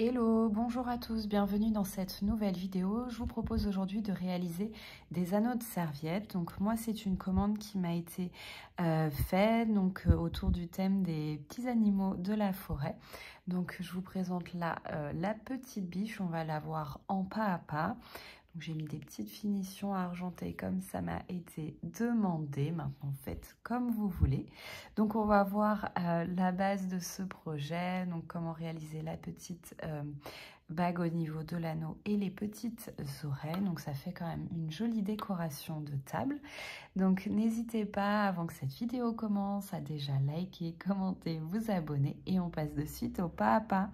Hello, bonjour à tous, bienvenue dans cette nouvelle vidéo. Je vous propose aujourd'hui de réaliser des anneaux de serviettes. Donc moi c'est une commande qui m'a été faite autour du thème des petits animaux de la forêt. Donc je vous présente là la petite biche, on va la voir en pas à pas. J'ai mis des petites finitions argentées comme ça m'a été demandé. Maintenant, faites comme vous voulez. Donc, on va voir la base de ce projet. Donc, comment réaliser la petite bague au niveau de l'anneau et les petites oreilles. Donc, ça fait quand même une jolie décoration de table. Donc, n'hésitez pas, avant que cette vidéo commence, à déjà liker, commenter, vous abonner. Et on passe de suite au pas à pas.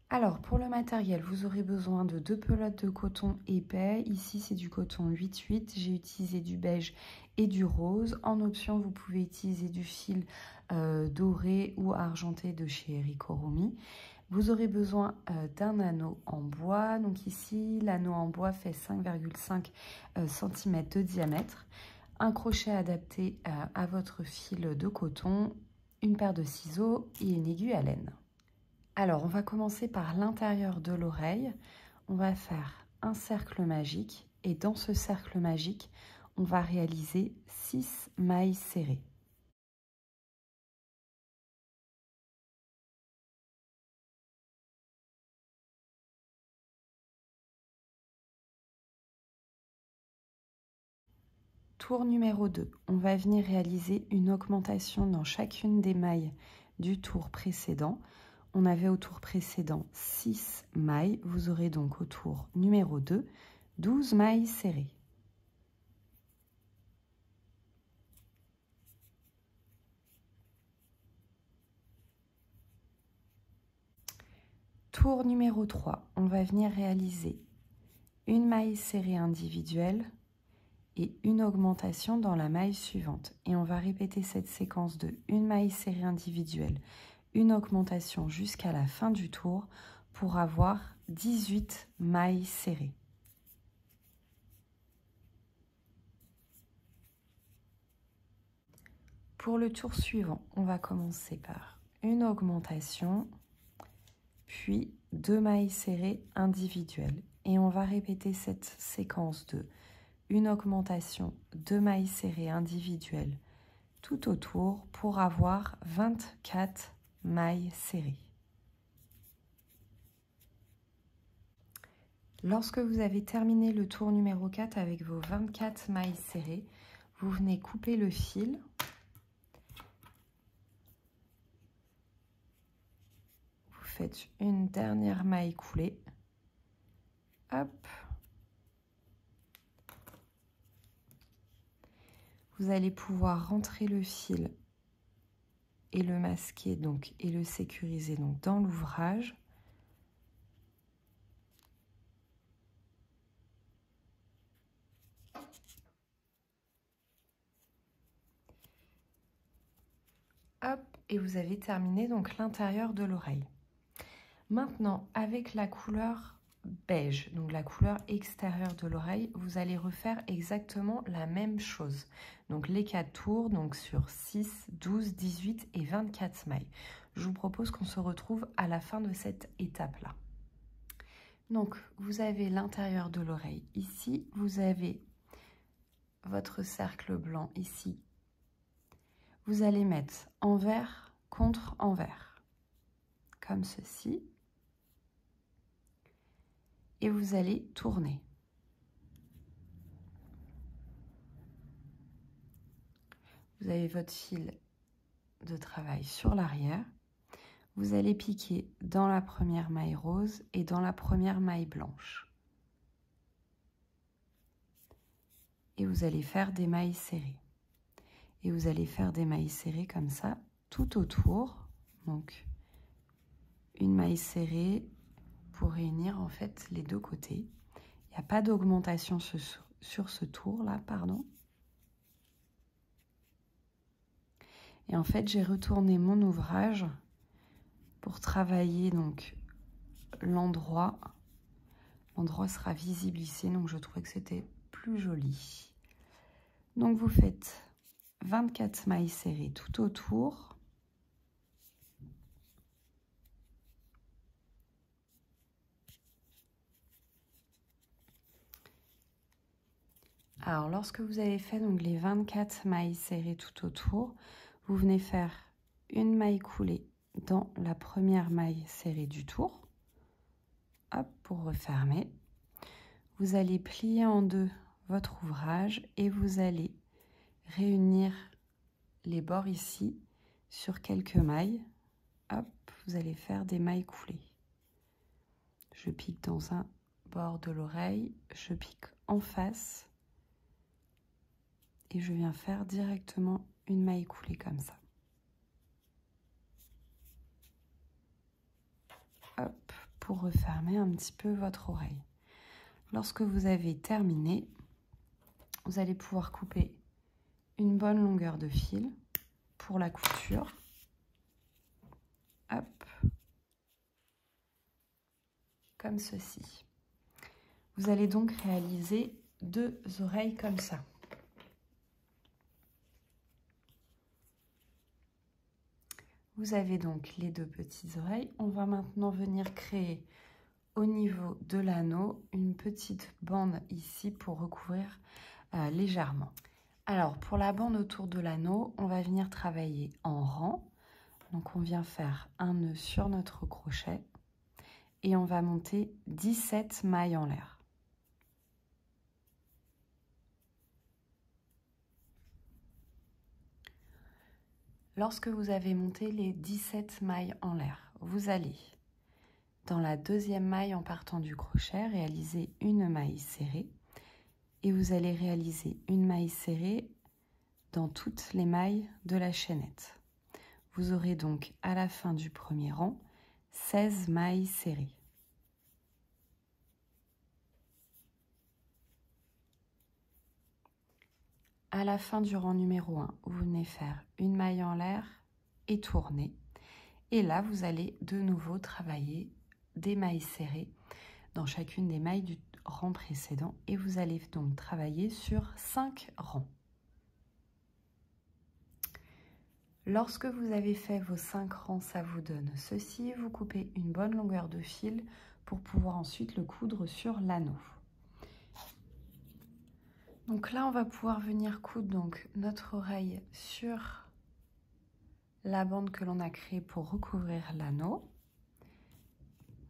Alors, pour le matériel, vous aurez besoin de 2 pelotes de coton épais. Ici, c'est du coton 8-8. J'ai utilisé du beige et du rose. En option, vous pouvez utiliser du fil doré ou argenté de chez Erico Romi. Vous aurez besoin d'un anneau en bois. Donc ici, l'anneau en bois fait 5,5 cm de diamètre. Un crochet adapté à votre fil de coton, une paire de ciseaux et une aiguille à laine. Alors, on va commencer par l'intérieur de l'oreille. On va faire un cercle magique et dans ce cercle magique, on va réaliser 6 mailles serrées. Tour numéro 2, on va venir réaliser une augmentation dans chacune des mailles du tour précédent. On avait au tour précédent 6 mailles, vous aurez donc au tour numéro 2, 12 mailles serrées. Tour numéro 3, on va venir réaliser une maille serrée individuelle et une augmentation dans la maille suivante. Et on va répéter cette séquence de une maille serrée individuelle, une augmentation jusqu'à la fin du tour pour avoir 18 mailles serrées. Pour le tour suivant, on va commencer par une augmentation, puis 2 mailles serrées individuelles. Et on va répéter cette séquence de une augmentation, 2 mailles serrées individuelles tout autour pour avoir 24 mailles serrées. Lorsque vous avez terminé le tour numéro 4 avec vos 24 mailles serrées, vous venez couper le fil. Vous faites une dernière maille coulée. Hop. Vous allez pouvoir rentrer le fil et le masquer et le sécuriser dans l'ouvrage. Hop, et vous avez terminé l'intérieur de l'oreille. Maintenant, avec la couleur beige, donc la couleur extérieure de l'oreille, vous allez refaire exactement la même chose. Donc les 4 tours, sur 6, 12, 18 et 24 mailles. Je vous propose qu'on se retrouve à la fin de cette étape-là. Donc vous avez l'intérieur de l'oreille ici, vous avez votre cercle blanc ici. Vous allez mettre envers contre envers, comme ceci. Et vous allez tourner. Vous avez votre fil de travail sur l'arrière. Vous allez piquer dans la première maille rose et dans la première maille blanche. Et vous allez faire des mailles serrées. Et vous allez faire des mailles serrées comme ça tout autour. Donc, une maille serrée pour réunir en fait les deux côtés. Il n'y a pas d'augmentation sur ce tour-là, pardon. Et en fait, j'ai retourné mon ouvrage pour travailler l'endroit. L'endroit sera visible ici, donc je trouvais que c'était plus joli. Donc vous faites 24 mailles serrées tout autour. Alors, lorsque vous avez fait donc les 24 mailles serrées tout autour, vous venez faire une maille coulée dans la première maille serrée du tour. Hop, pour refermer. Vous allez plier en deux votre ouvrage et vous allez réunir les bords ici sur quelques mailles. Hop, vous allez faire des mailles coulées. Je pique dans un bord de l'oreille, je pique en face et je viens faire directement une maille coulée comme ça. Hop, pour refermer un petit peu votre oreille. Lorsque vous avez terminé, vous allez pouvoir couper une bonne longueur de fil pour la couture. Hop, comme ceci. Vous allez donc réaliser 2 oreilles comme ça. Vous avez donc les 2 petites oreilles. On va maintenant venir créer au niveau de l'anneau une petite bande ici pour recouvrir légèrement. Alors pour la bande autour de l'anneau, on va venir travailler en rang. Donc on vient faire un nœud sur notre crochet et on va monter 17 mailles en l'air. Lorsque vous avez monté les 17 mailles en l'air, vous allez dans la deuxième maille en partant du crochet réaliser une maille serrée et vous allez réaliser une maille serrée dans toutes les mailles de la chaînette. Vous aurez donc à la fin du premier rang 16 mailles serrées. À la fin du rang numéro 1, vous venez faire une maille en l'air et tourner. Et là, vous allez de nouveau travailler des mailles serrées dans chacune des mailles du rang précédent. Et vous allez donc travailler sur 5 rangs. Lorsque vous avez fait vos 5 rangs, ça vous donne ceci. Vous coupez une bonne longueur de fil pour pouvoir ensuite le coudre sur l'anneau. Donc là, on va pouvoir venir coudre donc notre oreille sur la bande que l'on a créée pour recouvrir l'anneau.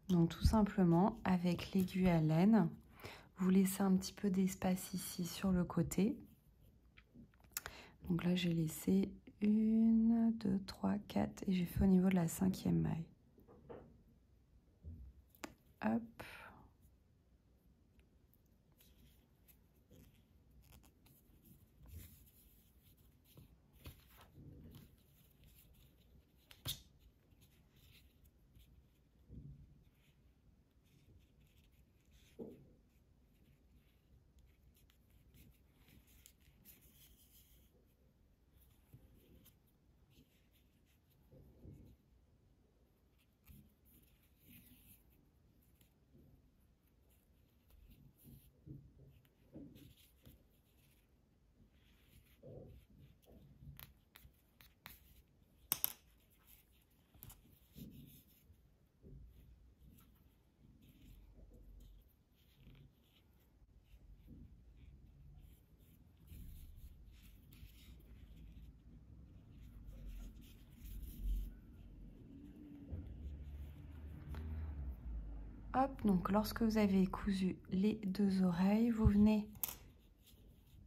Donc tout simplement, avec l'aiguille à laine, vous laissez un petit peu d'espace ici sur le côté. Donc là, j'ai laissé 1, 2, 3, 4 et j'ai fait au niveau de la 5e maille. Hop. Hop, donc lorsque vous avez cousu les 2 oreilles, vous venez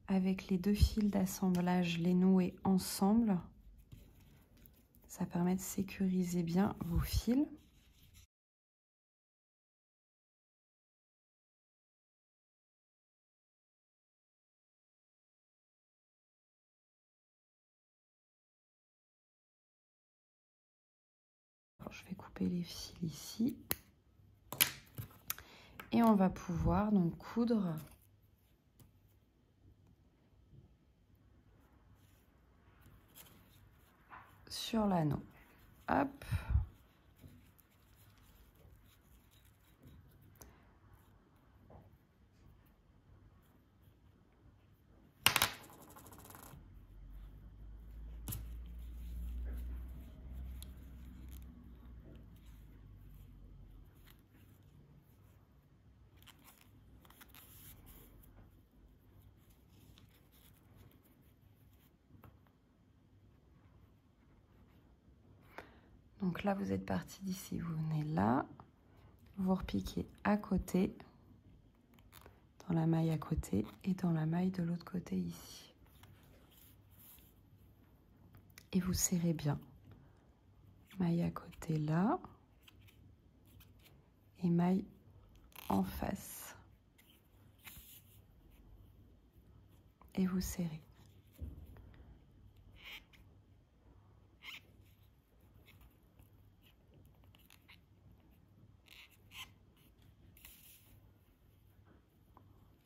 avec les 2 fils d'assemblage les nouer ensemble. Ça permet de sécuriser bien vos fils. Alors, je vais couper les fils ici. Et on va pouvoir donc coudre sur l'anneau. Hop. Donc là, vous êtes parti d'ici, vous venez là, vous repiquez à côté, dans la maille à côté et dans la maille de l'autre côté ici. Et vous serrez bien. Maille à côté là et maille en face. Et vous serrez.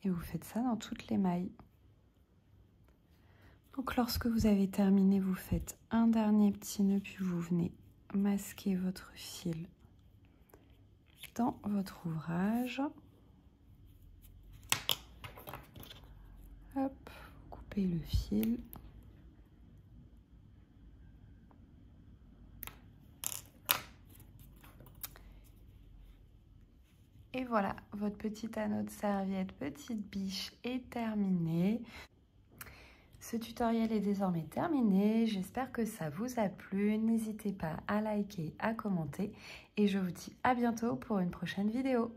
Et vous faites ça dans toutes les mailles. Donc lorsque vous avez terminé, vous faites un dernier petit nœud, puis vous venez masquer votre fil dans votre ouvrage. Hop, vous coupez le fil. Et voilà, votre petit anneau de serviette, petite biche est terminé. Ce tutoriel est désormais terminé. J'espère que ça vous a plu. N'hésitez pas à liker, à commenter. Et je vous dis à bientôt pour une prochaine vidéo.